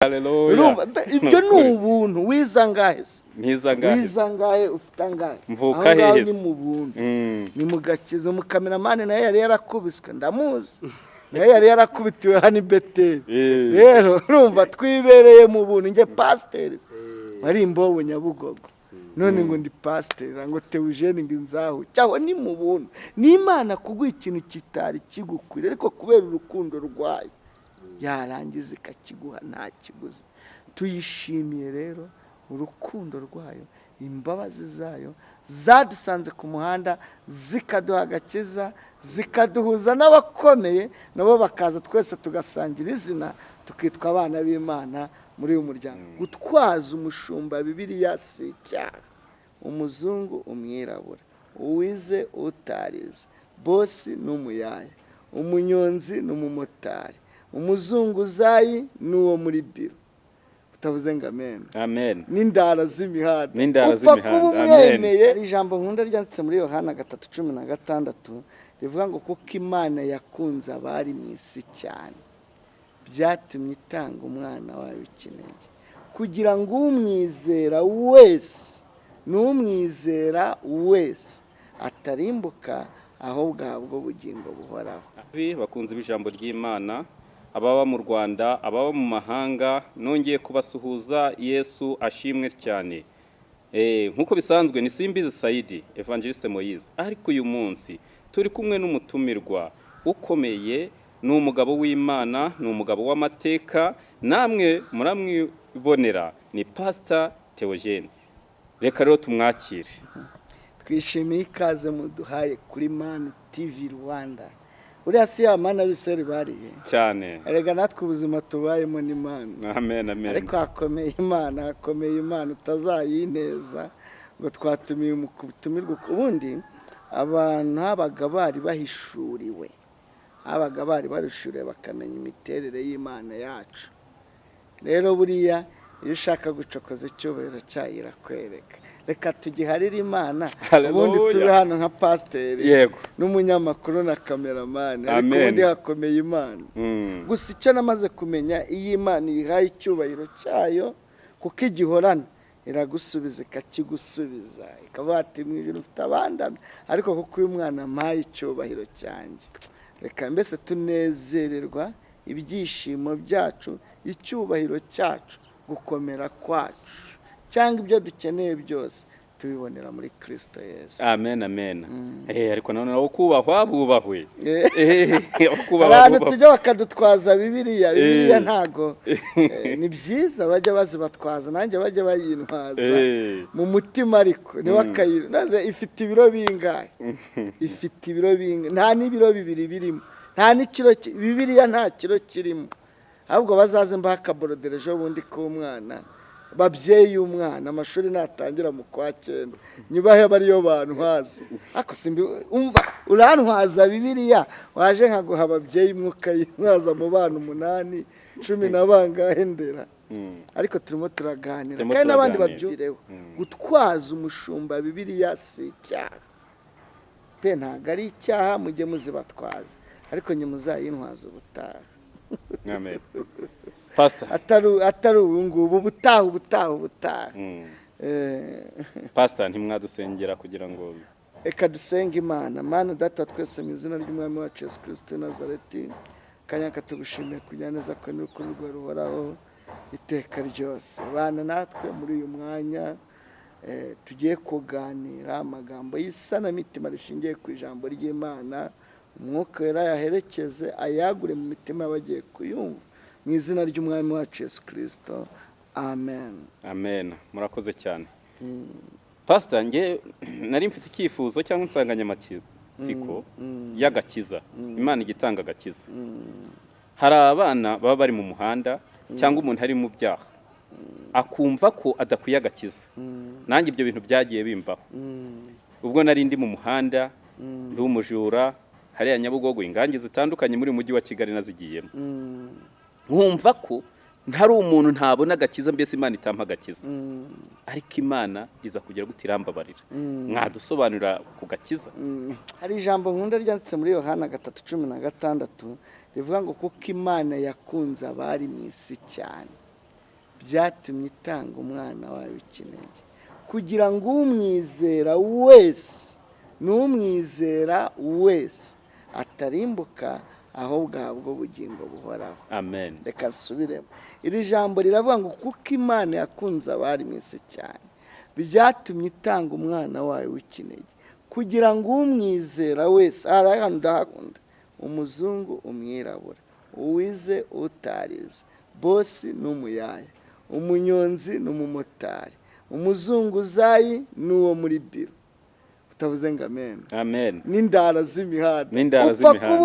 Haleluya. Ibyo ni ubuntu wizangahe se? Wizangahe ufite angahe? Mvuka hehe ni mu buntu. Ni mu gakizo mu kameramani naye yari yarakubiswe ndamuzi. Naye yari yarakubitiwe hani Beteli. Rero urumva twibereye mu buntu nge pasiteri. Wari imbobo Nyabugogo. None ngo ndi pasiteri ngo Theogene ngo Inzahuke. Cyaho ni mu buntu. Ni Imana kuguha ikintu kitari kigukwiriye ariko kubera urukundo rwayo yarangiza ikakiguha nta kiguzi. Tuyishimiye rero urukundo rwayo, imbabazi zayo zadusanze ku muhanda zikaduha agakiza, zikaduhuza n'abakomeye nabo bakaza twese tugasangira izina tukitwa abana b'Imana muri uyu muryango. Gutwaza umushumba Bibiliya si icyaha. Umuzungu, umwirabura, uwize, utarize, bosi n'umuyaya, umunyonzi n'umumotari, umuzunguzayi n'uwo muri biro. Utavuze ngo amen. Amen. N'indara z'imihanda. Upfa kuba umwemeye. Ijambo nkunda ryanditse muri Yohana 3:16 rivuga ngo kuko Imana yakunze abari mu isi cyane byatumye itanga umwana wayo w'ikinege kugira ngo umwizera wese n'umwizera wese atarimbuka ahubwo ahabwa ubugingo buhoraho. Bakunze ijambo ry'Imana, ababa mu Rwanda, ababa mu mahanga, nongeye kubasuhuza. Yesu ashimwe cyane. Nkuko bisanzwe ni Simbizi Saidi, Evangeliste Moise. Ariko uyu munsi turi kumwe n'umutumirwa ukomeye, ni umugabo w'Imana, ni umugabo w'amateka, namwe muramwibonera, ni Pastor Theogene. Reka rero tumwakire. Twishimiye ikaze muduhaye kuri Man TV Rwanda. Uriya si ya mana biseri bariye cyane. Erega natwe ubuzima tubayemo ni Imana. Amen, amen. Ariko hakomeye Imana utazayineza ngo twatumiye umutumirwa. Ubundi abantu habaga bari bahishuriwe, habaga bari barishuriwe bakamenya imiterere y'Imana yacu. Rero buriya iyo ushaka gucokoza icyubahiro cyayira kwereka. Reka tugiharire Imana. Ubundi turi hano nka pasiteri n'umunyamakuru na kameramani, ariko ubundi hakomeye Imana. Gusa icyo namaze kumenya, iyi Imana ihaye icyubahiro cyayo kuko igihorana iragusubiza ikakigusubiza, ikavuga ati mu ijuru ufite abandamye, ariko kuko uyu mwana mpaye icyubahiro cyanjye, reka mbese tunezererwa ibyishimo byacu, icyubahiro cyacu, gukomera kwacu, cyangwa ibyo dukeneye byose tubibonera muri Kristo Yesu. Amen, amen. Ariko none aho kubahwa bubahwe. Abantu tujya bakadutwaza Bibiliya ntago ni byiza bajya bazibatwaza, nanjye bajya bayintwaza mu mutima, ariko ni wakayira naze ifite ibiro bingahe, ifite ibiro bingahe, nta n'ibiro bibiri birimo, nta n'ikiro Bibiliya nta kiro kirimo, ahubwo bazaze mbakaborodereje ubundi ko umwana babyeyi umwana amashuri natangira mu kwa 9 nyubahe bariyo bantu hazi. Ako simbi umva urantwaza Bibiliya waje nkaguha ababyeyi mwuka yintwaza mu bana 8 10 nabangahe ndera. Ariko turimo turaganira kandi nabandi babyureho. Gutwaza umushumba Bibiliya si icyaha pe, ntago ari icyaha, mujye muzibatwaza, ariko nyimuzayintwaza ubutaha. Amen. Pastor Ataru ngubu ubutaha. Pastor ntimwadusengera kugira ngo eka dusenge Imana. Mana data twese mu izina ry'Umwami wacu Yesu Kristo Nazareti, kanyaka tugushimiye kunyaneza ko nuko ruhoraho iteka ryose. Bana natwe muri uyu mwanya tugiye kuganira amagambo y'isanamitima rishingiye ku ijambo ry'Imana. Umwuka wera yaherekeze ayagure mu mitima y'abagiye kuyumva, mu izina ry'Umwami wacu Yesu Kristo. Amen. Amen. Murakoze cyane. Pastor, nge nari mfite icyifuzo cyangwa insanganyamatsiko y'agakiza. Imana igitanga agakiza. Hari abana baba bari mu muhanda cyangwa umuntu ari mu byaha akumva ko adakwiye agakiza. Nanjye ibyo bintu byagiye bimbaho. Ubwo nari ndi mu muhanda ndi umujura, hariya Nyabugogo, ingangi zitandukanye muri mujyi wa Kigali nazigiyemo. Nkumva ko ntari umuntu ntabona agakiza, mbese Imana itampa agakiza. Ariko Imana iza kugira gutirambabarira. Mwadusobanurira ku gakiza? Hari ijambo nkunda ryanditse muri Yohana 3:16 rivuga ngo kuko Imana yakunze abari mu isi cyane byatumye itanga umwana wayo w'ikinege kugira ngo umwizera wese n'umwizera wese atarimbuka ahubwo ahabwa ubugingo buhoraho. Amen. Reka nsubiremo iri jambo riravuga ngo kuko Imana yakunze abari mu isi cyane byatumye itanga umwana wayo w'ikinege kugira ngo umwizera wese ndahakunda umuzungu umwirabura uwize utarize bosi n'umuyaya umunyonzi n'umumotari umuzunguzayi n'uwo muri biro utavuze ngo amen. Amen. N'indara z'imihanda upfa kuba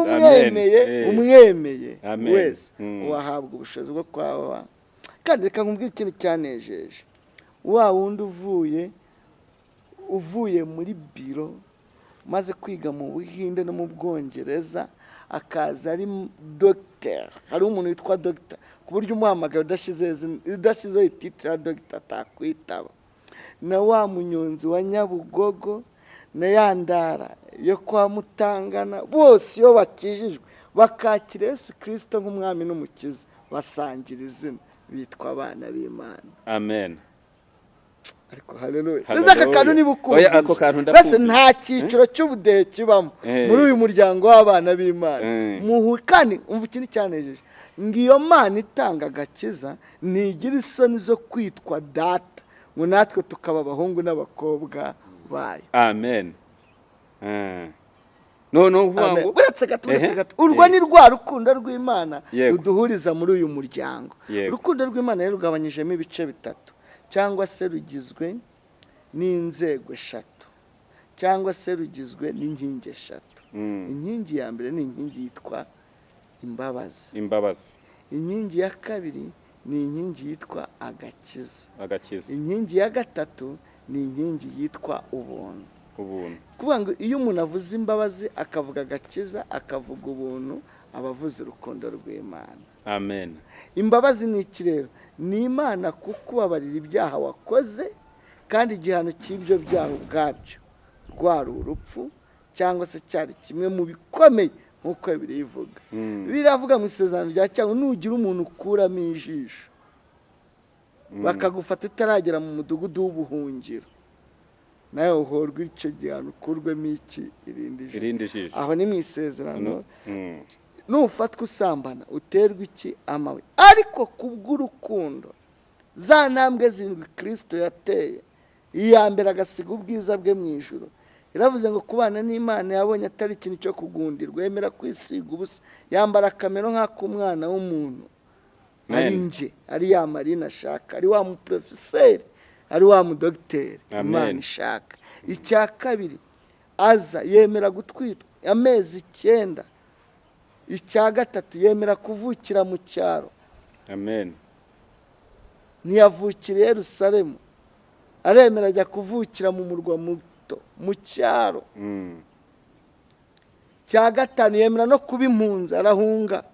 umwemeye wese wahabwa ubushobozi bwo kwaba. Kandi reka nkubwire ikintu cyanejeje wa wundi uvuye muri biro maze kwiga mu Buhinde no mu Bwongereza akaza ari docteur. Hari umuntu witwa docteur ku buryo umuhamagara udashyizeho ititire ya docteur atakwitaba. Na wa munyonzi wa Nyabugogo na ya ndara yo kwa Mutangana bose iyo bakijijwe bakakira Yesu Kristo nk'umwami n'umukiza basangira izina bitwa abana b'Imana. Amen. Ariko haleluya. Sinzi aka kantu nibukumva. Ako kantu ndakunda. Base nta cyiciro cy'ubudehe kibamo muri uyu muryango w'abana b'Imana. Kandi umva ikintu cyanejeje ngo iyo Mana itanga agakiza ntigira isoni zo kwitwa data ngo natwe tukaba abahungu n'abakobwa bayo. Amen. No vuga uretse gato urwo ni rwa rukundo rw'Imana ruduhuriza muri uyu muryango. Urukundo rw'Imana rero rugabanyijemo ibice bitatu cyangwa se rugizwe n'inzego eshatu cyangwa se rugizwe n'inkingi eshatu. Inkingi ya mbere ni inkingi yitwa imbabazi. Inkingi ya kabiri ni inkingi yitwa agakiza. Inkingi ya gatatu ni inkingi yitwa ubuntu. Kuvuga ngo iyo umuntu avuze imbabazi akavuga agakiza akavuga ubuntu aba avuze urukundo rw'Imana. Amen. Imbabazi ni iki rero? Ni Imana kukubabarira ibyaha wakoze kandi igihano cy'ibyo byaha ubwabyo rwari urupfu cyangwa se cyari kimwe mu bikomeye nk'uko Bibiliya ivuga. Biravuga mu isezerano rya cyangwa nugira umuntu ukuramo ijisho bakagufata utaragera mu mudugudu w'ubuhungiro nawe uhorwa icyo gihano ukurwemo iki irindi jisho. Aho ni mu isezerano. Nufatwa usambana uterwa iki amabuye ariko kubw'urukundo za ntambwe zindwi Kristo yateye iya mbere agasiga ubwiza bwe mu ijuru. Iravuze ngo kubana n'Imana yabonye atari ikintu cyo kugundirwa yemera kwisiga ubusa yambara akamero nk'ak'umwana w'umuntu. Ari nje ari ya Marina ashaka ari wa muprofeseri ari wa mudogiteri Imana ishaka. Icya kabiri aza yemera gutwitwa amezi 9. Icya gatatu yemera kuvukira mu cyaro. Amen. Ntiyavukira i Yerusalemu aremera ajya kuvukira mu murwa muto mu cyaro. Cya gatanu yemera no kuba impunzi arahunga.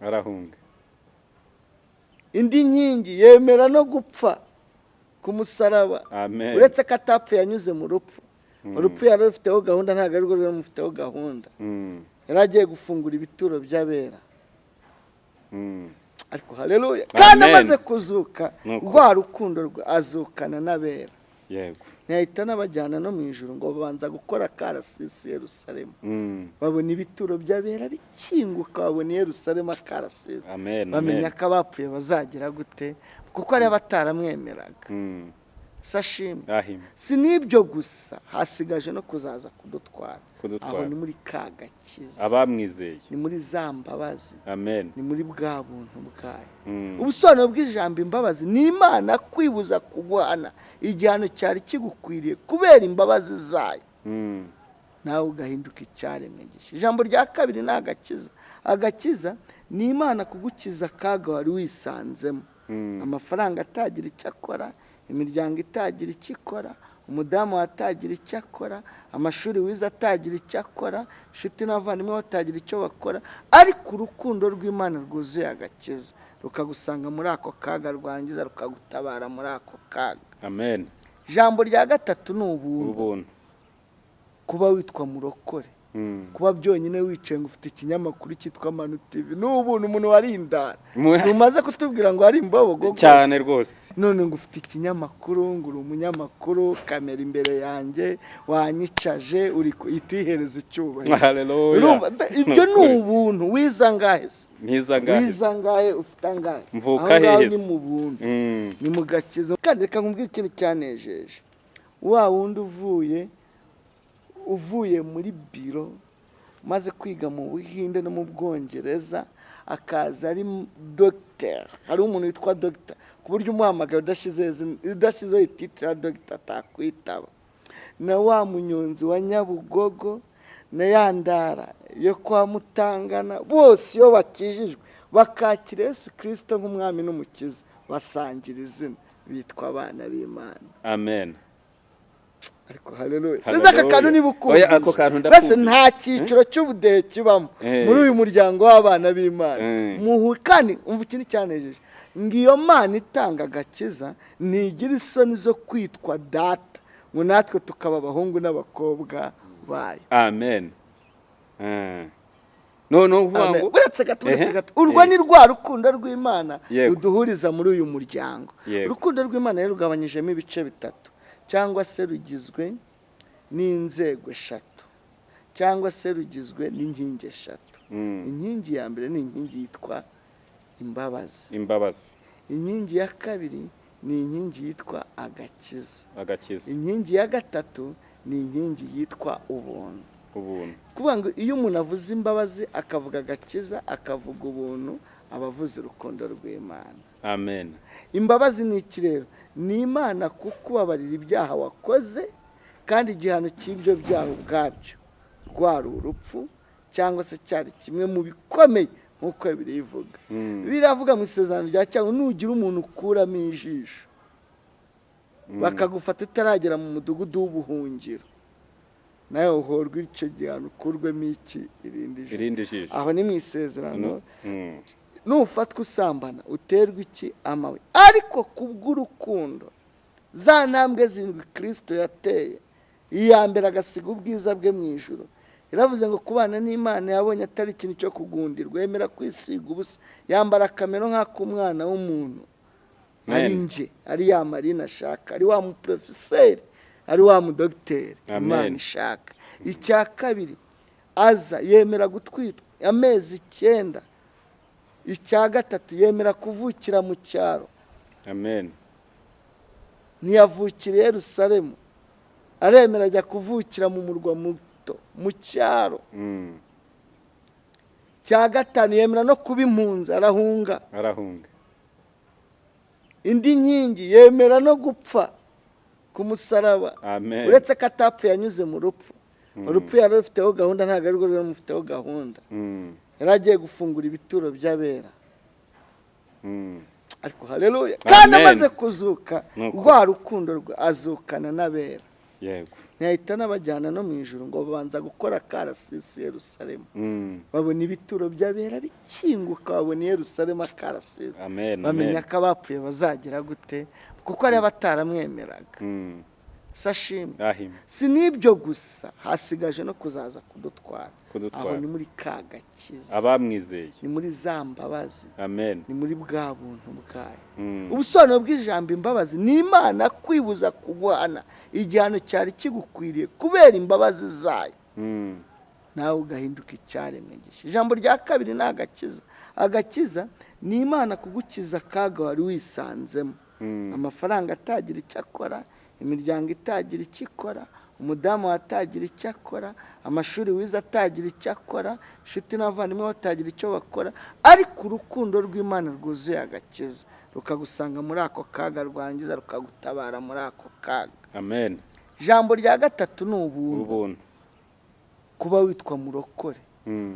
Indi nkingi yemera no gupfa ku musaraba. Uretse ko atapfuye yanyuze mu rupfu. Urupfu yari rufiteho gahunda ntabwo ari rwo rumufiteho gahunda. Yari agiye gufungura ibituro by'abera. Ariko haleluya. Kandi amaze kuzuka rwa rukundo rwe azukana n'abera. Yego. Ntihita n'abajyana no mu ijuru ngo babanza gukora karasisi Yerusalemu. Babona ibituro by'abera bikinguka babona Yerusalemu akarasisi. Bamenya ko abapfuye bazagira gute kuko ari abataramwemeraga. Sashimwe. Si n'ibyo gusa hasigaje no kuzaza kudutwara. Aho ni muri kagakiza. Abamwizeye. Ni muri za mbabazi. Amen. Ni muri bwa buntu bwayo. Ubusobanuro bw'ijambo imbabazi ni Imana kwibuza kuguhana igihano cyari kigukwiriye kubera imbabazi zayo. Nawe ugahinduka icyaremwe gishya. Ijambo rya kabiri ni agakiza. Agakiza ni Imana kugukiza akaga wari wisanzemo. Amafaranga atagira icyo akora, imiryango itagira icyo ikora, umudamu atagira icyo akora, amashuri wize atagira icyo akora, inshuti n'abavandimwe batagira icyo bakora, ariko urukundo rw'Imana rwuzuye agakiza rukagusanga muri ako kaga rwangiza rukagutabara muri ako kaga. Amen. Ijambo rya gatatu ni ubuntu. Kuba witwa murokore kuba byonyine wicaye ngo ufite ikinyamakuru cyitwa Manu TV n'ubuntu umuntu warindara si umaze kutubwira ngo ari imbobogo cyane rwose none ngo ufite ikinyamakuru ngo uri umunyamakuru kamera imbere yanjye wanyicaje uri itihereza icyubahiro haleluya ibyo ni ubuntu wizangahe wizangahe ufite angahe mvuka hehe ni mu buntu ni mu gakizo kandi reka nkubwire ikintu cyanejeje wa wundi uvuye muri biro maze kwiga mu Buhinde no mu Bwongereza akaza ari docteur hari umuntu witwa docteur ku buryo umuhamagara udashyizeho ititire ya docteur atakwitaba na wa munyonzi wa Nyabugogo na yandara yo kwa Mutangana bose iyo bakijijwe bakakira Yesu Kristo nk'umwami n'umukiza basangira izina bitwa abana b'Imana amen ariko haleluya seza kantu nibukumva ako kantu base nta cyiciro cy'ubudehe kibamo muri uyu muryango w'abana b'Imana kandi umva ikintu cyanejeje ngiyo Mana itanga agakiza nigira isoni zo kwitwa data ngo natwe tukaba abahungu n'abakobwa bayo amen no uvuga ngo uretse gato urwo ni rwa rukundo rw'Imana ruduhuriza muri uyu muryango urukundo rw'Imana rero rugabanyijemo ibice bitatu cyangwa se rugizwe n'inzego eshatu cyangwa se rugizwe n'inkingi eshatu inkingi ya mbere ni inkingi yitwa imbabazi inkingi ya kabiri ni inkingi yitwa agakiza inkingi ya gatatu ni inkingi yitwa ubuntu kuvuga ngo iyo umuntu avuze imbabazi akavuga agakiza akavuga ubuntu aba avuze urukundo rw'Imana amen imbabazi ni iki rero ni Imana kukubabarira ibyaha wakoze kandi igihano cy'ibyo byaha ubwabyo rwari urupfu cyangwa se cyari kimwe mu bikomeye nk'uko birivuga biravuga mu isezerano rya cyangwa nugira umuntu ukuramo ijisho bakagufata utaragera mu mudugudu w'ubuhungiro nawe uhorwa icyo gihano ukurwemo iki irindi jisho aho ni mu isezerano nufatwa usambana uterwa iki amabuye ariko kubw'urukundo za ntambwe zindwi Kristo yateye iya mbere agasiga ubwiza bwe mu ijuru iravuze ngo kubana n'Imana yabonye atari ikintu cyo kugundirwa yemera kwisiga ubusa yambara akamero nk'ak'umwana w'umuntu ari nje ari ya Marina ashaka ari wa muprofeseri ari wa mudogiteri Imana ishaka icya kabiri aza yemera gutwitwa amezi 9 icya gatatu yemera kuvukira mu cyaro amen ntiyavukira i Yerusalemu aremera ajya kuvukira mu murwa muto mu cyaro cya gatanu yemera no kuba impunzi arahunga indi nkingi yemera no gupfa ku musaraba uretse ko atapfuye yanyuze mu rupfu urupfu yari rufiteho gahunda ntabwo ari rwo rumufiteho gahunda yari agiye gufungura ibituro by'abera ariko haleluya kandi amaze kuzuka rwa rukundo rwe azukana n'abera yego ntihita n'abajyana no mu ijuru ngo babanza gukora karasisi Yerusalemu babona ibituro by'abera bikinguka babona Yerusalemu akarasisi bamenya ko abapfuye bazagira gute kuko ari abataramwemeraga sashimi si n'ibyo gusa hasigaje no kuzaza kudutwara aho ni muri ka gakiza abamwizeye ni muri za mbabazi amen ni muri bwa buntu bwayo ubusobanuro bw'ijambo imbabazi ni Imana kwibuza kugwana igihano cyari kigukwiriye kubera imbabazi zayo nawe ugahinduka icyaremwe gisha ijambo rya kabiri ni agakiza ni Imana kugukiza akaga wari wisanzemo amafaranga atagira icyo akora imiryango itagira icyo ikora umudamu atagira icyo akora amashuri wize atagira icyo akora inshuti n'abavandimwe batagira icyo bakora ariko urukundo rw'Imana rwuzuye agakiza rukagusanga muri ako kaga rwangiza rukagutabara muri ako kaga amen ijambo rya gatatu ni ubuntu kuba witwa murokore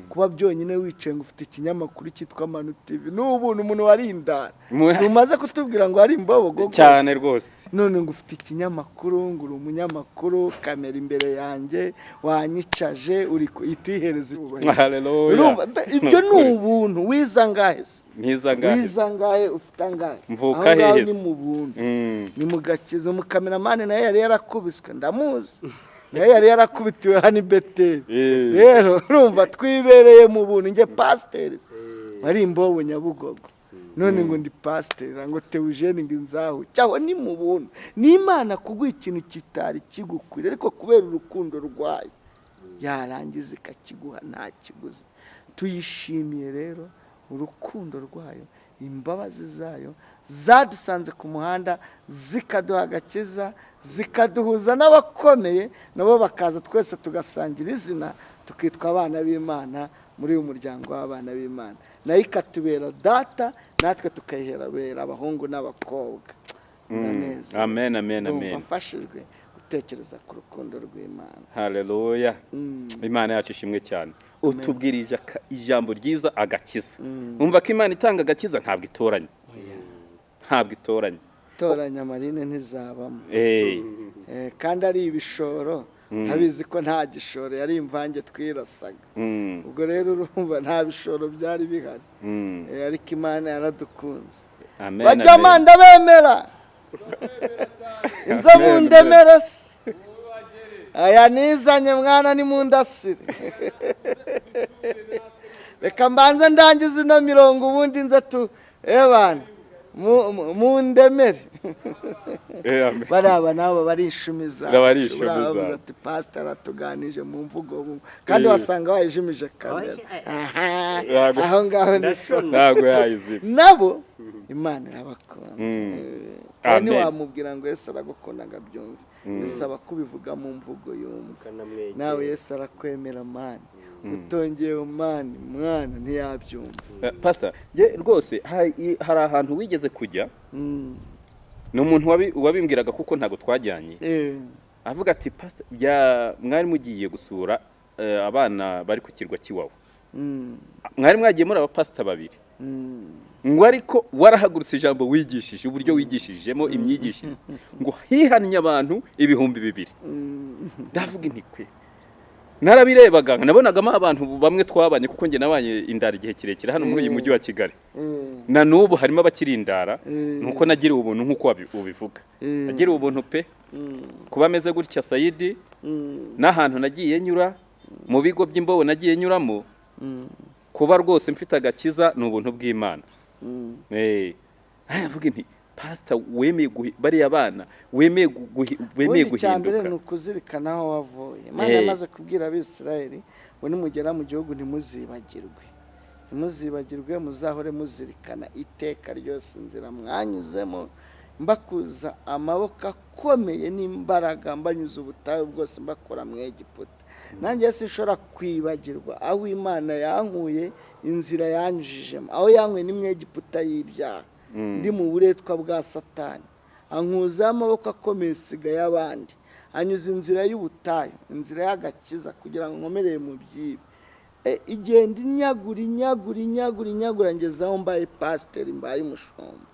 kuba byonyine wicaye ngo ufite ikinyamakuru cyitwa Manu TV n'ubuntu umuntu warindara si umaze kutubwira ngo ari imbobogo cyane rwose none ngo ufite ikinyamakuru ngo uri umunyamakuru kamera imbere yanjye wanyicaje uri itihereza haleluya ibyo ni ubuntu wizangahe wizangahe ufite angahe mvuka hehe ni mu buntu ni mu gakizo umukameramani nawe yari yarakubiswe ndamuzi nayo yari yarakubitiwe hano i Beteli. Rero urumva twibereye mu buntu, njye pasiteri wari imbobo Nyabugogo, none ngo ndi pasiteri ngo Theogene ngo Inzahuke. Cyaho ni mu buntu, ni Imana kuguha ikintu kitari kigukwira, ariko kubera urukundo rwayo yarangiza ikakiguha nta kiguzi. Tuyishimiye rero urukundo rwayo, imbabazi zayo zadusanze ku muhanda, zikaduha agakiza, zikaduhuza n'abakomeye, nabo bakaza twese tugasangira izina, tukitwa abana b'Imana muri uyu muryango w'abana b'Imana, nayo ikatubera data, natwe tukayihera abahungu n'abakobwa. Amen, amen, amen. Wafashijwe gutekereza ku rukundo rw'Imana. Haleluya. Imana yacu ishimwe cyane. Utubwirije ijambo ryiza, agakiza. Umva ko Imana itanga agakiza ntabwo itoranya. Ntabwo itoranya. Toranya Marine ntizabamo. Kandi ari ibishoro, ntabizi ko nta gishoro, yari imvange twirasaga. Ubwo rero urumva nta bishoro byari bihari. Ariko Imana yaradukunze. Amen. Bajyama ndabemera. Inzo mundemere se. Aya nizanye mwana ni mundasire. Reka mbanze ndangize ino mirongo ubundi nze tu bana mundemere. Baraba nabo barishumiza. Baravuze ati pastor atuganije mu mvugo, kandi wasanga wayijimije kamera. Aho ngaho ntago yayizi. Nabo Imana irabakunda. Kandi wamubwira ngo Yesu aragukunda ngabyumve. Bisaba kubivuga mu mvugo yumva. Nawe Yesu arakwemera mani. Utongeye mani mwana ntiyabyumva. Pastor, rwose hari ahantu wigeze kujya? Ni umuntu wabimbwiraga kuko ntago twajyanye. Avuga ati pastor, mwari mugiye gusura abana bari ku kirwa kiwawe. Mwari mwagiye muri abapastor babiri. Ngo ariko warahagurutse ijambo wigishije, uburyo wigishijemo imyigishirize, ngo hihannye abantu 2,000. Ndavuga intikwe, narabirebaga nabonagamo abantu bamwe twabanye, kuko nge nabanye indara igihe kirekire hano muri uyu mujyi wa Kigali. Na nubu harimo abakirindara, nuko nagiriwe ubuntu nkuko ubivuga. Nagiriwe ubuntu pe, kuba meze gutya Saidi, n'ahantu nagiye nyura, mu bigo by'imbobo nagiye nyuramo, kuba rwose mfite agakiza ni ubuntu bw'Imana. Avuga nti pastor, wemeye bariya abana, wemeye guhinduka. Cyambere ni ukuzirikana aho wavuye. Imana yamaze kubwira Abisirayeli ngo nimugera mu gihugu ntimuzibagirwe. Ntimuzibagirwe, muzahore muzirikana iteka ryose inzira mwanyuzemo, mbakuza amaboko akomeye n'imbaraga, mbanyuza ubutayu bwose mbakora mu Egiputa. Nanjye sinshobora kwibagirwa aho Imana yankuye, inzira yanyujijemo, aho yankuye ni mu Egiputa y'ibyaha, ndi mu buretwa bwa Satani, ankuza amaboko akomeye sigaye abandi, anyuza inzira y'ubutayu, inzira y'agakiza, kugira ngo nkomereye mu byibe. Igenda inyagura ngeze aho mbaye pasiteri, mbaye umushumba,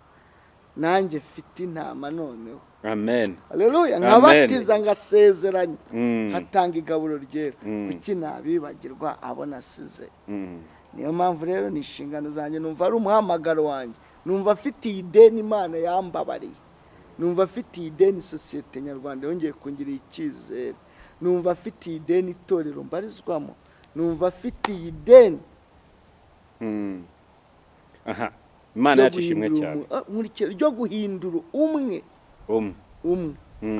nanjye mfite intama noneho. Amen. Haleluya. Nkabatiza ngasezeranya, hatanga igaburo ryera, kuki nabibagirwa abo nasize. Niyo mpamvu rero ni inshingano zanjye, numva ari umuhamagaro wanjye, numva afite ideni Imana yambabariye, numva afite ideni sosiyete nyarwanda yongeye kungira icyizere, numva afite ideni itorero mbarizwamo, numva afite ideni. Aha, Imana yacu ishimwe cyane. Ryo guhindura umwe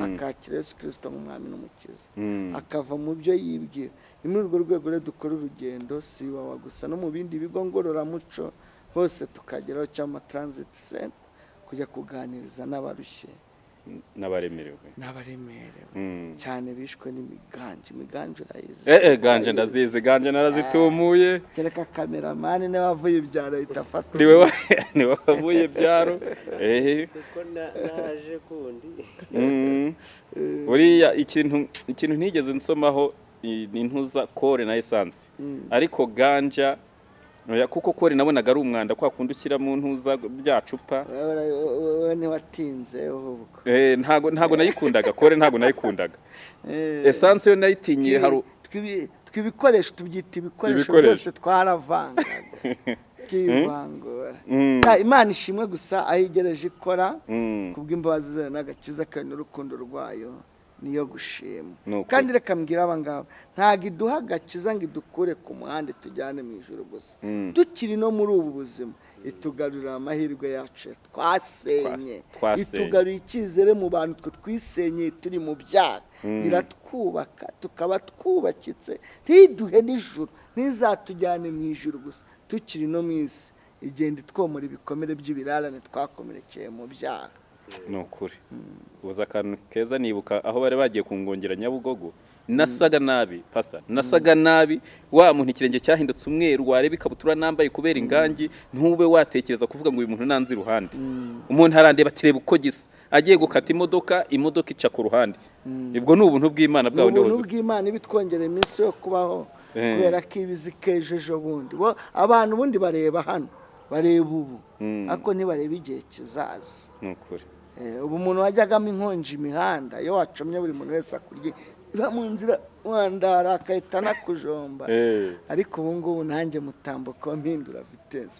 akakira Yesu Kristo nk'umwami n'umukiza, akava mu byo yibwira. Ni muri urwo rwego rero dukora urugendo, si iwawa gusa, no mu bindi bigo ngororamuco hose tukageraho, cyangwa transit center, kujya kuganiriza n'abarushye n'abaremerewe cyane bishwe n'imiganje urayizi. Ganje ndazizi, ganje narazitumuye. Kereka kameramani niwe wavuye ibyaro itafata, niwe wavuye ibyaro. Kuko naje kundi. Uriya ikintu ntigeze nsomaho ni ntuza kore na essence, ariko ganja kuko kore nabonaga ari umwanda kwa kundi ushyira mu ntuza bya cupa. Wewe ni watinze ubwo. Ntago nayikundaga kore, ntago nayikundaga. Essence yo nayitinyiye haru twibikoresho, tubyita ibikoresho byose twaravangaga. Kivangura. Imana ishimwe gusa ahigereje ikora kubw'imbabazi zayo n'agakiza kayo n'urukundo rwayo. niyo gushima Nuko. kandi reka mbwira abangaba ntabwo iduha agakiza ngo idukure ku muhanda tujyane mu ijuru gusa tukiri no muri ubu buzima itugarurira amahirwe yacu twasenye itugarurira icyizere mu bantu twe twisenyeye turi mu byaha iratwubaka tukaba twubakitse ntiduhe n'ijuru ntizatujyane mu ijuru gusa tukiri no mu isi igenda itwomora ibikomere by'ibirarane twakomerekeye mu byaha ni ukuri ubuze akantu keza nibuka aho bari bagiye kungongera Nyabugogo nasaga nabi pastor nasaga nabi wa muntu ikirenge cyahindutse umweru wareba ikabutura nambaye kubera ingangi ntube watekereza kuvuga ngo uyu muntu nanzi ruhande umuntu harandeba atireba uko gisa agiye gukata imodoka ica ku ruhande ibwo ni ubuntu bw'Imana bwawe ndoze ubuntu bw'Imana ibitwongera iminsi yo kubaho kubera ko ibizikejeje bundi abantu bundi bareba hano bareba ubu ariko ntibareba igihe kizaza ni ukuri ubu umuntu wajyagamo inkonji imihanda iyo wacomye buri muntu wese akurya mu nzira wandara akahita anakujomba ariko ubu ngubu nanjye mutambuka mpindura vitesi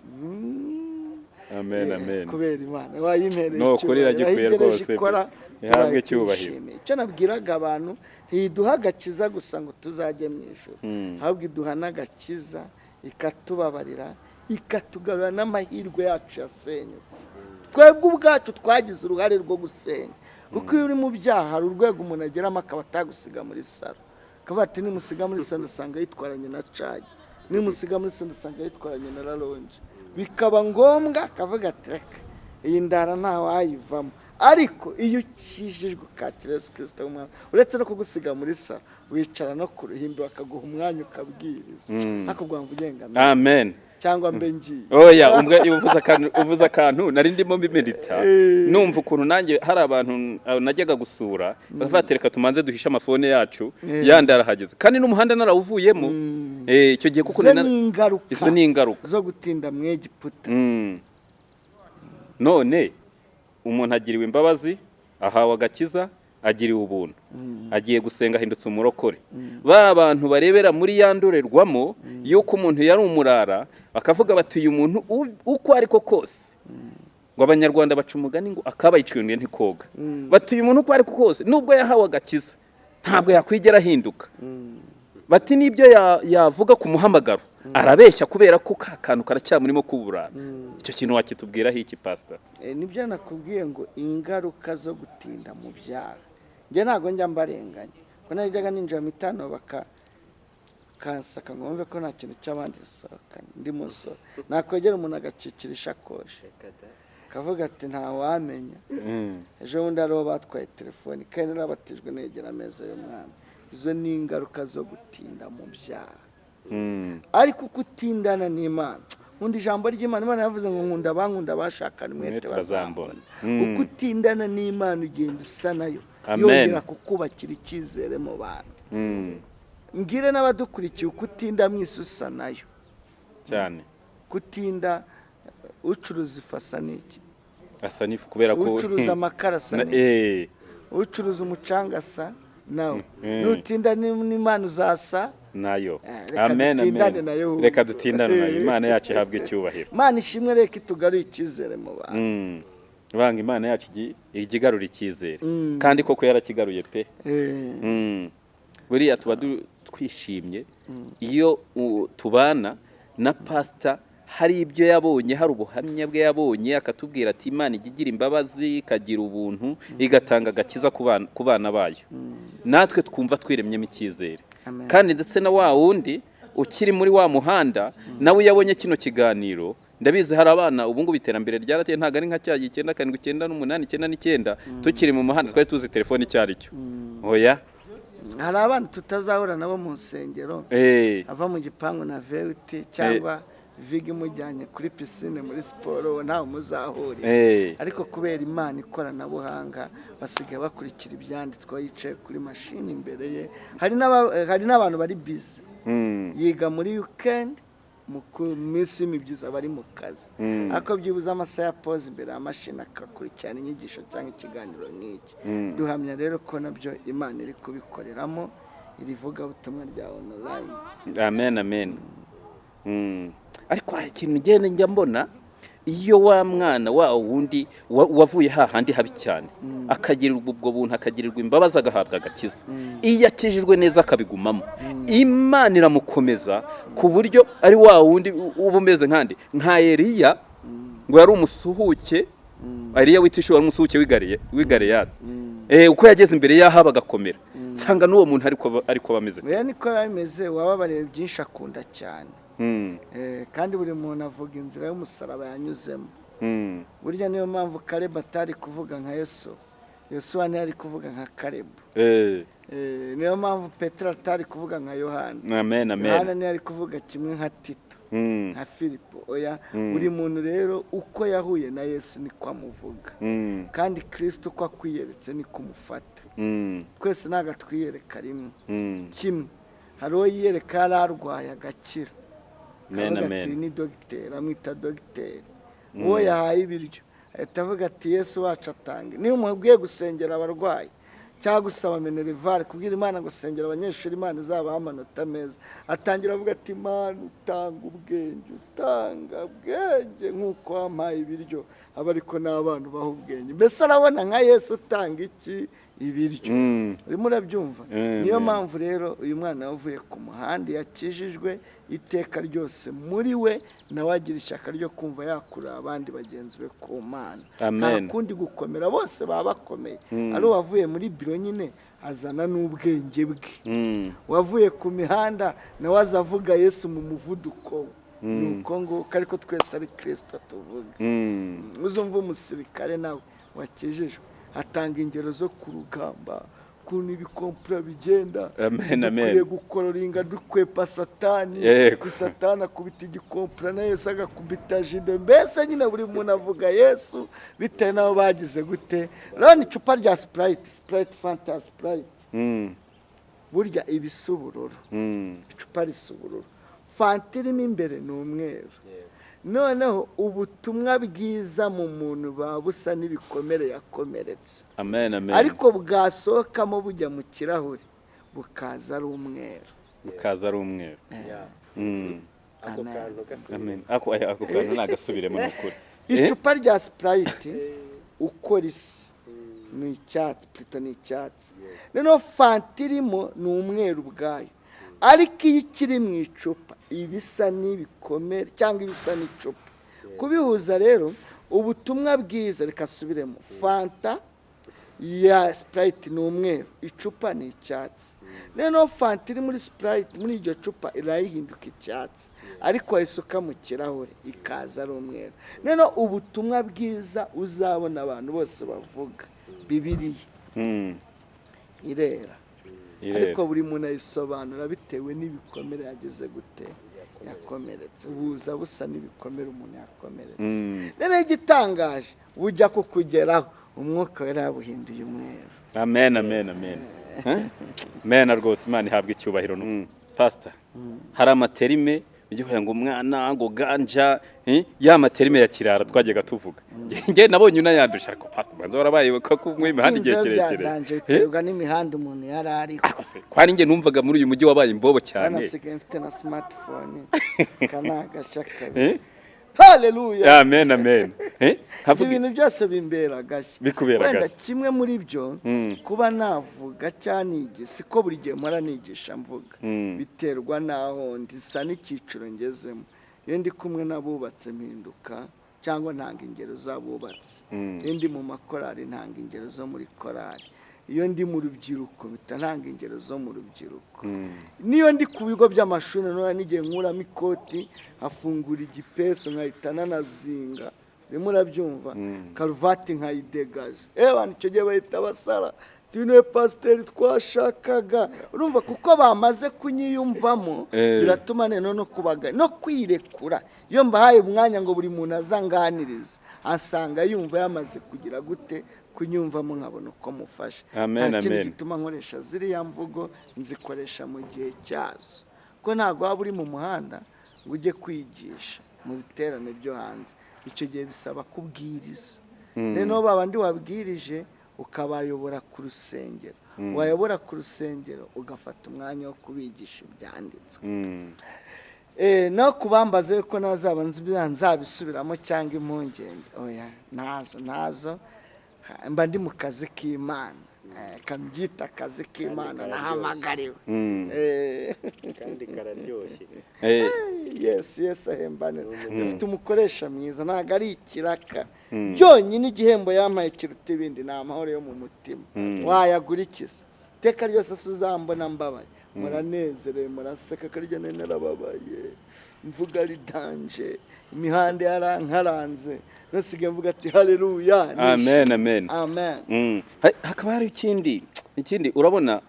amen kubera Imana wayimereye no kuri iragikwiye rwose ihabwe icyubahiro icyo nabwiraga abantu ntiduha agakiza gusa ngo tuzajye mu ijuru ahubwo iduha n'agakiza ikatubabarira ikatugarura n'amahirwe yacu yasenyutse twebwe ubwacu twagize uruhare rwo gusenya kuko iyo uri mu byaha hari urwego umuntu ageramo akaba atagusiga muri saro akavuga ati nimusiga muri saro usanga yitwaranye na cagi nimusiga muri saro usanga yitwaranye na raronje bikaba ngombwa akavuga ati reka iyi ndara ntawayivamo ariko iyo ukijijwe ukakira Yesu Kristo w'Umwami uretse no kugusiga muri saro wicara no ku ruhimbi bakaguha umwanya ukabwiriza hakubwira ngo ugengamye amen cyangwa mbe ngiye oya uvuze akantu nari ndimo mbimedita numva ukuntu nanjye hari abantu najyaga gusura bafatereka tumanze duhisha amafone yacu yandi arahageze kandi n'umuhanda narawuvuyemo icyo gihe kuko izo ni ingaruka zo gutinda mu Egiputa none umuntu agiriwe imbabazi ahawe agakiza agiriwe ubuntu agiye gusenga ahindutse umurokore ba bantu barebera muri ya ndorerwamo yuko umuntu yari umurara bakavuga bati uyu muntu uko ariko kose ngo abanyarwanda baca umugani ngo akabayiciriye ntikoga bati uyu muntu uko ariko kose nubwo yahawe agakiza ntabwo yakwigera ahinduka bati nibyo yavuga ku muhamagaro arabeshya kubera ko ka kantu karacyamurimo kuburana icyo kintu wakitubwiraho iki pastor nibyo nakubwiye ngo ingaruka zo gutinda mu byaha njye ntabwo njya mbarenganya ko najyaga ninjira mu itano bakansaka ngo bumve ko nta kintu cy'abandi gisohokanye ndi musore nakwegera umuntu agacikira ishakoshi akavuga ati ntawamenya ejo bundi ariho batwaye telefoni kandi narabatijwe negera ameza y'umwami izo ni ingaruka zo gutinda mu byaha ariko kutindana n'Imana undi ijambo ry'Imana Imana yavuze ngo nkunda abankunda bashakana umwete bazambona uko utindana n'Imana ugenda usa nayo yongera kukubakira icyizere mu bantu mbwire n'abadukurikiye uko utinda mu isi usa nayo cyane kutinda ucuruza ifu asa n'iki asa n'ifu kubera ko ucuruza amakara asa n'iki ucuruza umucanga asa nawe nutinda n'Imana uzasa nayo amen reka dutindane nayo Imana yacu ihabwe icyubahiro Imana ishimwe reka itugaruye icyizere mu bantu banga Imana yacu igigarura icyizere kandi koko yarakigaruye pe buriya tuba twishimye iyo tubana na pastor hari ibyo yabonye hari ubuhamya bwe yabonye akatubwira ati Imana igigira imbabazi ikagira ubuntu igatanga agakiza ku bana bayo natwe twumva twiremyemo icyizere kandi ndetse na wa wundi ukiri muri wa muhanda nawe yabonye kino kiganiro ndabizi hari abana ubu ngubu iterambere ryarateye ntago ari nka cya 9 tukiri mu muhanda twari tuzi telefone cyari cyo oya hari abana tutazahura nabo mu nsengero ava mu gipangu na VUT cyangwa vigi mujyanye kuri piscine muri siporo ntawe muzahurira ariko kubera Imana ikoranabuhanga basigaye bakurikira ibyanditswe yicaye kuri mashini imbere ye hari n'abantu bari busy yiga muri weekend mu minsi y'imibyizi bari mu kazi ariko byibuze amasaha ya pause imbere y'amashini akakurikirana inyigisho cyangwa ikiganiro nk'iki duhamya rero ko nabyo Imana iri kubikoreramo irivuga ubutumwa rya online amen ariko hari ikintu ngende njya mbona iyo wa mwana wa wundi wavuye hahandi habi cyane akagirirwa ubwo buntu, akagirirwa imbabazi, agahabwa agakiza, iyo akijijwe neza akabigumamo, Imana iramukomeza ku buryo ari wa wundi uba umeze nkandi nka Eliya, ngo yari umusuhuke, Eliya witishuwe ari umusuhuke w'igareyadi, uko yageze imbere y'aho bagakomera, nsanga n'uwo muntu ariko bameze. Oya niko bameze, wababariye byinshi akunda cyane. Kandi buri muntu avuga inzira y'umusaraba yanyuzemo. Burya niyo mpamvu Kaleba atari kuvuga nka Yosuwa ntiyari kuvuga nka Kaleba. Niyo mpamvu Petero atari kuvuga nka Yohana. Amen. Yohana ntiyari kuvuga kimwe nka Tito, nka Filipo. Oya, buri muntu rero uko yahuye na Yesu niko amuvuga, kandi Kristo uko akwiyeretse niko umufata. Twese ntabwo twiyereka rimwe kimwe. Hari uwo yiyereka yari arwaye agakira, ati ni dogiteri, amwita dogiteri. Uwo yahaye ibiryo ahita avuga ati Yesu wacu atange. Niyo umubwiye gusengera abarwayi cyangwa gusaba minerivare, kubwira Imana gusengera abanyeshuri Imana izabaha amanota meza, atangira avuga ati Imana utanga ubwenge nk'uko wampaye ibiryo, aba ariko n'abantu baha ubwenge. Mbese arabona nka Yesu utanga iki? Ibiryo. Urimo urabyumva? Niyo mpamvu rero uyu mwana yavuye ku muhanda, yakijijwe iteka ryose muri we, nawe agira ishyaka ryo kumva yakura abandi bagenzi be ku Mana. Nta kundi gukomera, bose baba bakomeye. Ari uwavuye muri biro nyine azana n'ubwenge bwe, wavuye ku mihanda nawe azavuga Yesu mu muvuduko. Nuko nguko ariko twese ari Kristo tuvuga. Uzumva umusirikare nawe wakijijwe atanga ingero zo ku rugamba, kuntu ibikompura bigenda. Dukwiye gukororinga dukwepa Satani, Satani akubita igikompura na Yesu agakubita Jide. Mbese nyine buri muntu avuga Yesu bitewe n'aho bagize gute. Rero icupa rya Sprite Fanta Sprite burya ibisubururu, icupa risubururu, Fanta irimo imbere ni umweru. Noneho ubutumwa bwiza mu muntu babusa n'ibikomere yakomeretse. Ariko bwasohokamo bujya mu kirahuri bukaza ari umweru. Ako kantu nagasubiremo n'ukuri. Icupa rya Sprite uko risa ni icyatsi, Prito ni icyatsi. Noneho Fanta irimo ni umweru ubwayo, ariko iyo ikiri mu icupa ibisa n'ibikomere cyangwa ibisa n'icupa. Kubihuza rero ubutumwa bwiza, reka subiremo, Fanta ya Sprite ni umweru, icupa ni icyatsi. Noneho Fanta iri muri Sprite, muri iryo cupa irahinduka icyatsi, ariko isuka mu kirahure ikaza ari umweru. Noneho ubutumwa bwiza uzabona abantu bose bavuga Bibiliya irera, ariko buri muntu ayisobanura bitewe n'ibikomere yageze gute, yakomeretse. Buza busa n'ibikomere umuntu yakomeretse. Rero igitangaje bujya kukugeraho umwuka wera yabuhinduye umweru. Amen rwose, Imana ihabwa icyubahiro. Pastor, hari amaterime ujye kugira ngo umwana ngo ganja, ya materime ya kirara twajyaga tuvuga. Nge nabonye unayandusha, ariko Pastor banza warabaye ko kumwe imihanda igihe kirekire. Biterwa n'imihanda umuntu yarari. Kwari nge numvaga muri uyu mujyi wabaye imbobo cyane. Nasigaye mfite na smartphone kanagashaka kabisa. Haleluya. Amen. Ibintu byose bimbera gashya. Wenda kimwe muri byo kuba navuga cyanige siko buri gihe mpora nigisha mvuga. Biterwa naho ndisa n'ikiciro ngezemo. Iyo ndi kumwe n'abubatse mpinduka cyangwa ntanga ingero z'abubatse. Iyo ndi mu makorari ntanga ingero zo muri korari. Iyo ndi mu rubyiruko ntanga ingero zo mu rubyiruko. Niyo ndi ku bigo by'amashuri none n'igihe nkuramo ikoti afungura igipeso nkahita nanazinga, rimwe urabyumva, karuvati nkayidegaje. Abantu icyo gihe bahita basara, niwe pasiteri twashakaga. Urumva kuko bamaze kunyiyumvamo, biratuma no kubaga no kwirekura. Iyo mbahaye umwanya ngo buri muntu azanganiriza, asanga yumva yamaze kugira gute, kunyumvamo nkabona uko mufasha. Nta kintu gituma nkoresha ziriya mvugo, nzikoresha mu gihe cyazo. Ko ntabwo waba uri mu muhanda ngo ujye kwigisha mu biterane byo hanze. Icyo gihe bisaba kubwiriza. Rero babandi wabwirije ukabayobora ku rusengero, wayobora ku rusengero ugafata umwanya wo kubigisha ibyanditswe. no kubambaze ko nazaba nzabisubiramo cyangwa impungenge oya nazo mba ndi mu kazi k'Imana kabyita akazi k'Imana nahamagariwe kandi kararyoshye yes ahembane dufite umukoresha mwiza ntabwo ari ikiraka byonyine igihembo yampaye kiruta ibindi ni amahoro yo mu mutima wayagura ikiza iteka ryose uzambona mbabaye muranezerewe muraseka karya narababaye mvuga ari danje imihanda yarankaranze nasigaye mvuga ati haleluya amen hakaba hari ikindi urabona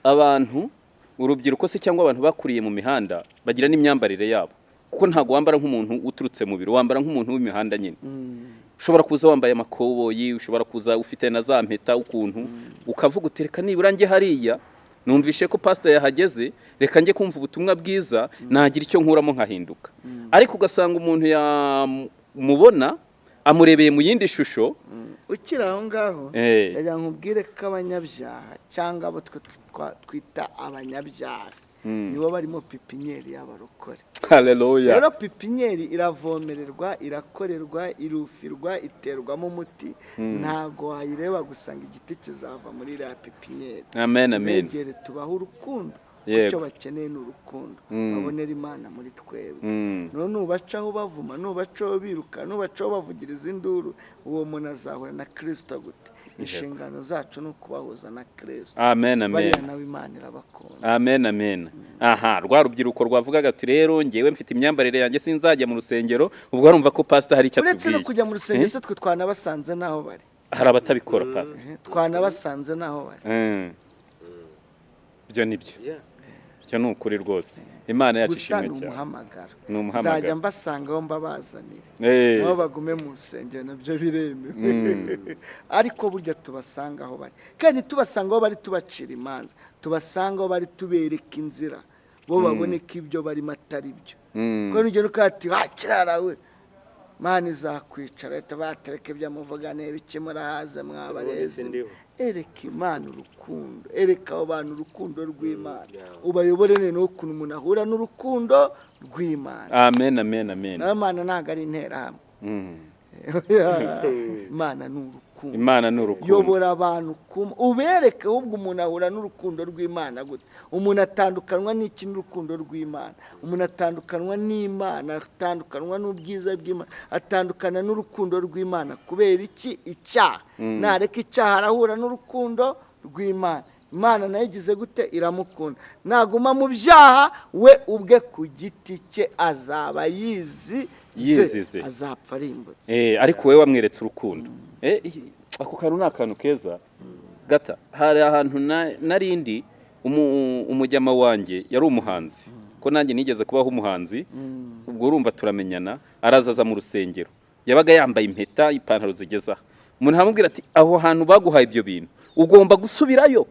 abantu urubyiruko se cyangwa abantu bakuriye mu mihanda bagira n'imyambarire yabo kuko ntago wambara nk'umuntu uturutse mu biro wambara nk'umuntu w'imihanda nyine ushobora kuza wambaye amakoboyi ushobora kuza ufite na za mpeta ukuntu ukavuga utereka nibura njye hariya numvishe ko pastor yahageze reka njye kumva ubutumwa bwiza nagira icyo nkuramo nkahinduka ariko ugasanga umuntu yamubona amurebeye mu yindi shusho ukiri aho ngaho yajya nkubwire ko abanyabyaha cyangwa abo twita abanyabyaha nibo barimo pipinyeri y'abarokore haleluya rero pipinyeri iravomererwa irakorerwa irufirwa iterwamo umuti ntago wayireba gusanga igiti kizava muri iriya pipinyeri amen begere tubaho urukundo icyo bakeneye ni urukundo babonera Imana muri twebwe none nubacaho bavuma nubacaho biruka nubacaho bavugiriza induru uwo muntu azahura na Kristo gute inshingano zacu ni ukubahuza na Kristo amen bariya nawe Imana irabakunda amen aha rwa rubyiruko rwavugaga ati rero ngewe mfite imyambarire yanjye sinzajya mu rusengero ubwo arumva ko pastor hari icyo atubwiye uretse no kujya mu rusengero se twe twanabasanze naho bari hari abatabikora pastor twanabasanze naho bari byo nibyo cyo ni ukuri rwose Imana yacishimye cyane umuhamagaro n'umuhamagaro nzajya mbasanga aho mbabazanire nabo bagume mu rusengero nabyo biremewe ariko burya tubasanga aho bari kandi tubasanga aho bari tubacira imanza tubasanga aho bari tubereka inzira bo babone ko ibyo barimo atari byo kuko n'ugero ukati wakirara we Mana izakwicara leta batereke byamuvugane bikemura haza mwabareze ereka Imana urukundo ereka abo bantu urukundo rw'Imana ubayobore no kuntu umuntu ahura n'urukundo rw'Imana amen Imana ntago ari interahamwe Imana ni urukundo yobora abantu ubereke ahubwo umuntu ahura n'urukundo rw'Imana gute umuntu atandukanwa n'iki n'urukundo rw'Imana umuntu atandukanwa n'Imana atandukanwa n'ubwiza bw'Imana atandukana n'urukundo rw'Imana kubera iki icyaha nareka icyaha arahura n'urukundo rw'Imana Imana nayo igize gute iramukunda naguma mu byaha we ubwe ku giti cye azaba yizize azapfa arimbutse ariko wowe wamweretse urukundo ako kantu ni akantu keza gata hari ahantu narindi umujyama wanjye yari umuhanzi ko nanjye nigeze kubaho umuhanzi ubwo urumva turamenyana arazaza mu rusengero yabaga yambaye impeta ipantaro zigezaho umuntu aramubwira ati aho hantu baguhaye ibyo bintu ugomba gusubirayo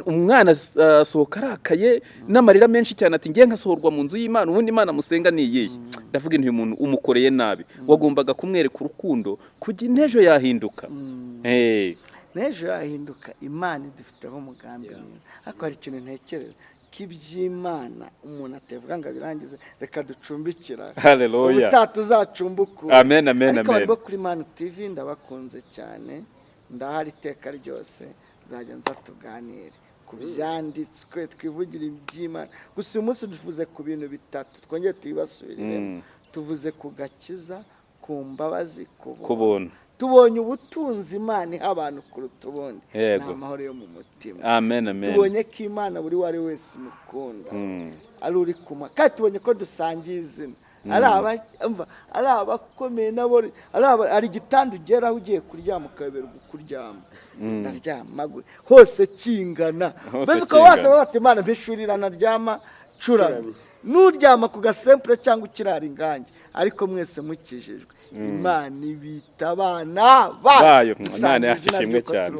umwana asohoka arakaye n'amarira menshi cyane ati ngiye nkasohorwa mu nzu y'Imana ubundi Imana musenga ni iyihe ndavuga intu umuntu umukoreye nabi wagombaga kumwereka urukundo kugira nejo yahinduka nejo yahinduka Imana idufiteho umugambi ariko hari ikintu ntekereza kiby'Imana umuntu atevuga ngo birangize reka ducumbikira haleluya ubutatu uzacumbuka amen ariko bari kuri Imana TV ndabakunze cyane ndahari iteka ryose nzajya nza tuganire ku byanditswe twivugira iby'Imana gusa uyu munsi duvuze ku bintu bitatu twongeye tuyibasubiriremo tuvuze ku gakiza ku mbabazi ku buntu tubonye ubutunzi Imana iha abantu kuruta ubundi ni amahoro yo mu mutima amen tubonye ko Imana buri wari wese imukunda ari uri kuma kandi tubonye ko dusangiye izina ari abakomeye nabo ari igitanda ugeraho ugiye kuryama ukayoberwa ukuryama ndaryama hose kingana mbese ukaba wasaba bati Imana mpishurira naryama curamye nuryama ku gasempure cyangwa ukirara ingange ariko mwese mukijijwe Imana ibita abana bayo Imana yashimwe cyane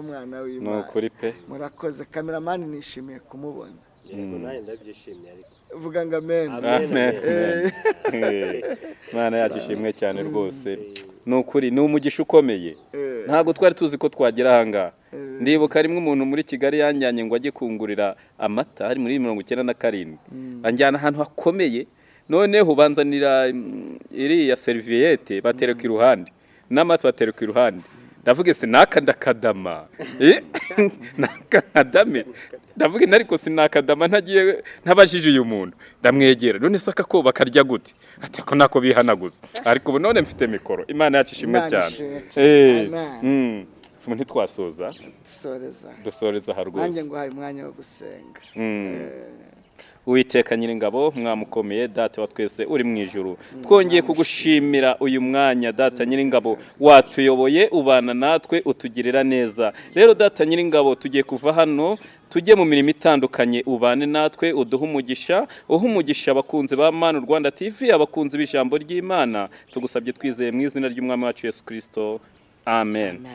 ni ukuri pe murakoze kameramani nishimiye kumubona yego naye ndabyishimiye ariko vuga ngo amen Imana yashimwe cyane rwose ni ukuri ni umugisha ukomeye ntabwo twari tuzi ko twagera ahangaha ndibuka rimwe umuntu muri Kigali yanjyanye ngo ajye kungurira amata hari muri 97 anjyana ahantu hakomeye noneho banzanira iriya serviette batereka iruhande n'amata batereka iruhande ndavuga se nakadakadama nakadame ndavuga ariko sinakadama ntagiye ntabajije uyu muntu ndamwegera none se akako bakarya gute ati ko nako bihanaguza ariko ubu none mfite mikoro Imana yacu ishimwe cyane umuntu ntitwasoza dusoreza haruguru nanjye nguhaye umwanya wo gusenga Uwiteka Nyiringabo mwamukomeye data wa twese uri mu ijuru twongeye kugushimira uyu mwanya data Nyiringabo watuyoboye ubana natwe utugirira neza rero data Nyiringabo tugiye kuva hano tujye mu mirimo itandukanye ubane natwe uduha umugisha abakunzi ba Mana Rwanda TV abakunzi b'ijambo ry'Imana tugusabye twizeye mu izina ry'umwami wacu Yesu Kristo amen